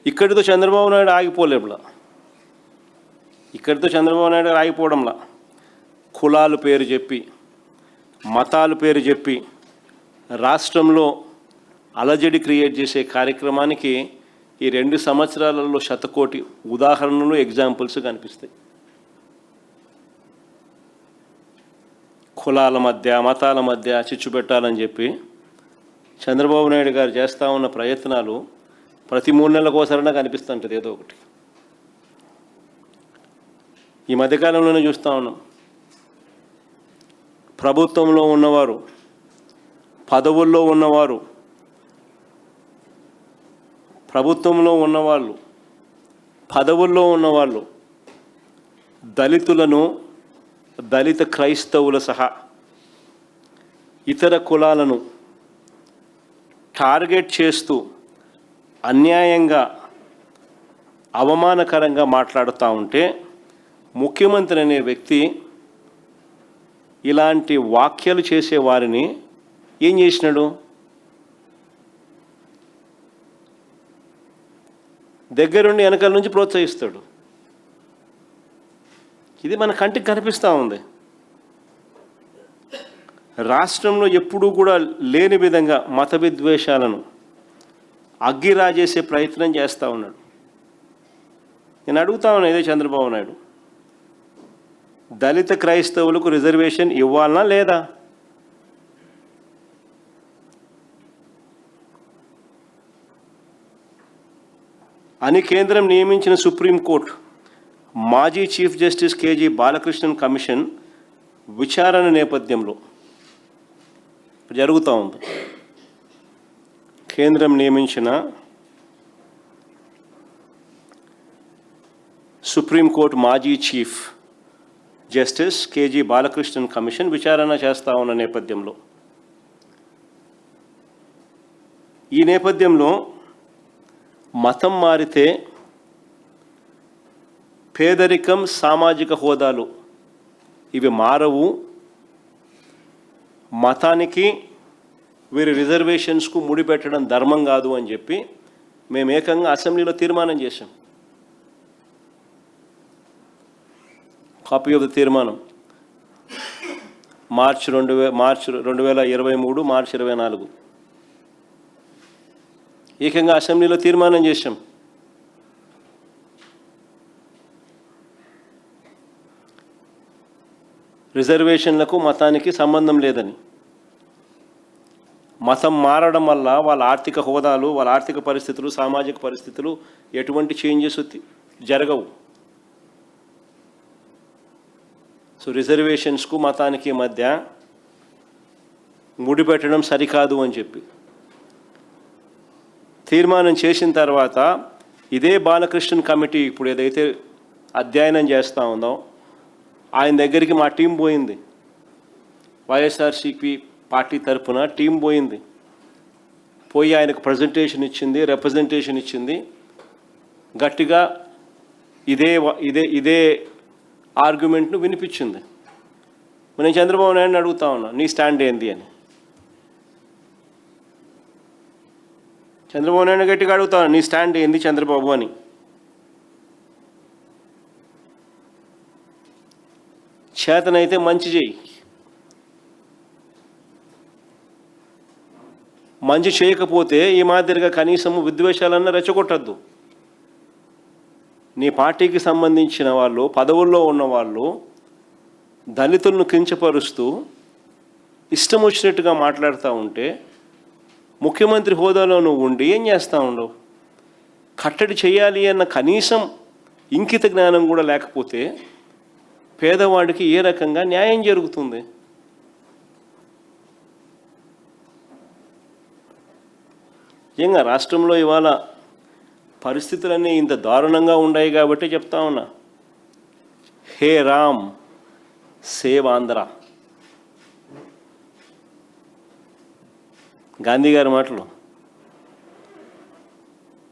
ఇక్కడితో చంద్రబాబు నాయుడు ఆగిపోలేపులా, ఇక్కడితో చంద్రబాబు నాయుడు ఆగిపోవడంలా కులాలు పేరు చెప్పి, మతాలు పేరు చెప్పి రాష్ట్రంలో అలజడి క్రియేట్ చేసే కార్యక్రమానికి ఈ 2 సంవత్సరాలలో శతకోటి ఉదాహరణలు, ఎగ్జాంపుల్స్ కనిపిస్తాయి. కులాల మధ్య, మతాల మధ్య చిచ్చు పెట్టాలని చెప్పి చంద్రబాబు నాయుడు గారు చేస్తూ ఉన్న ప్రయత్నాలు ప్రతి 3 నెలలకోసారైనా కనిపిస్తుంటుంది ఏదో ఒకటి. ఈ మధ్యకాలంలోనే చూస్తూ ఉన్నాం, ప్రభుత్వంలో ఉన్నవారు, పదవుల్లో ఉన్నవారు, ప్రభుత్వంలో ఉన్నవాళ్ళు, పదవుల్లో ఉన్నవాళ్ళు దళితులను, దళిత క్రైస్తవుల సహా ఇతర కులాలను టార్గెట్ చేస్తూ అన్యాయంగా, అవమానకరంగా మాట్లాడుతూ ఉంటే ముఖ్యమంత్రి అనే వ్యక్తి ఇలాంటి వ్యాఖ్యలు చేసే వారిని ఏం చేసినాడు? దగ్గరుండి వెనకాల నుంచి ప్రోత్సహిస్తాడు. ఇది మన కంటికి కనిపిస్తూ ఉంది. రాష్ట్రంలో ఎప్పుడూ కూడా లేని విధంగా మత విద్వేషాలను అగ్గిరాజేసే ప్రయత్నం చేస్తూ ఉన్నాడు. నేను అడుగుతా ఉన్నా, ఇదే చంద్రబాబు నాయుడు, దళిత క్రైస్తవులకు రిజర్వేషన్ ఇవ్వాలనా లేదా? అని కేంద్రం నియమించిన సుప్రీంకోర్టు మాజీ chief justice KG Balakrishnan commission విచారణ నేపథ్యంలో జరుగుతూ ఉంది. కేంద్రం నియమించిన సుప్రీంకోర్టు మాజీ chief justice KG Balakrishnan commission విచారణ చేస్తూ ఉన్న నేపథ్యంలో, ఈ నేపథ్యంలో మతం మారితే పేదరికం, సామాజిక హోదాలు ఇవి మారవు, మతానికి వీరి రిజర్వేషన్స్కు ముడిపెట్టడం ధర్మం కాదు అని చెప్పి మేము ఏకంగా అసెంబ్లీలో తీర్మానం చేశాం. కాపీ ఆఫ్ ద తీర్మానం మార్చి 2023 మార్చి 24 ఏకంగా అసెంబ్లీలో తీర్మానం చేశాం. రిజర్వేషన్లకు మతానికి సంబంధం లేదని, మతం మారడం వల్ల వాళ్ళ ఆర్థిక హోదాలు, వాళ్ళ ఆర్థిక పరిస్థితులు, సామాజిక పరిస్థితులు ఎటువంటి చేంజెస్ జరగవు. సో రిజర్వేషన్స్కు మతానికి మధ్య ముడిపెట్టడం సరికాదు అని చెప్పి తీర్మానం చేసిన తర్వాత ఇదే బాలకృష్ణన్ కమిటీ ఇప్పుడు ఏదైతే అధ్యయనం చేస్తూ ఉందో ఆయన దగ్గరికి మా టీం పోయింది. వైఎస్ఆర్సీపీ పార్టీ తరఫున టీం పోయింది. పోయి ఆయనకు ప్రజెంటేషన్ ఇచ్చింది, రిప్రజెంటేషన్ ఇచ్చింది. గట్టిగా ఇదే ఆర్గ్యుమెంట్ను వినిపించింది. నేను చంద్రబాబు నాయుడిని అడుగుతా ఉన్నా, నీ స్టాండ్ ఏంది అని. చంద్రబాబు నాయుడు గట్టిగా అడుగుతా ఉన్నా, నీ స్టాండ్ ఏంది చంద్రబాబు అని. చేతనైతే మంచి చేయి, మంచి చేయకపోతే ఈ మాదిరిగా కనీసము విద్వేషాలన్నా రెచ్చగొట్టద్దు. నీ పార్టీకి సంబంధించిన వాళ్ళు, పదవుల్లో ఉన్నవాళ్ళు దళితులను కించపరుస్తూ ఇష్టం వచ్చినట్టుగా మాట్లాడుతూ ఉంటే ముఖ్యమంత్రి హోదాలో నువ్వు ఉండి ఏం చేస్తూ ఉండవు? కట్టడి చేయాలి అన్న కనీసం ఇంకిత జ్ఞానం కూడా లేకపోతే పేదవాడికి ఏ రకంగా న్యాయం జరుగుతుంది? నిజంగా రాష్ట్రంలో ఇవాళ పరిస్థితులన్నీ ఇంత దారుణంగా ఉన్నాయి కాబట్టి చెప్తా ఉన్నా, హే రామ్ సేవ్ ఆంధ్ర, గాంధీ గారి మాటలు.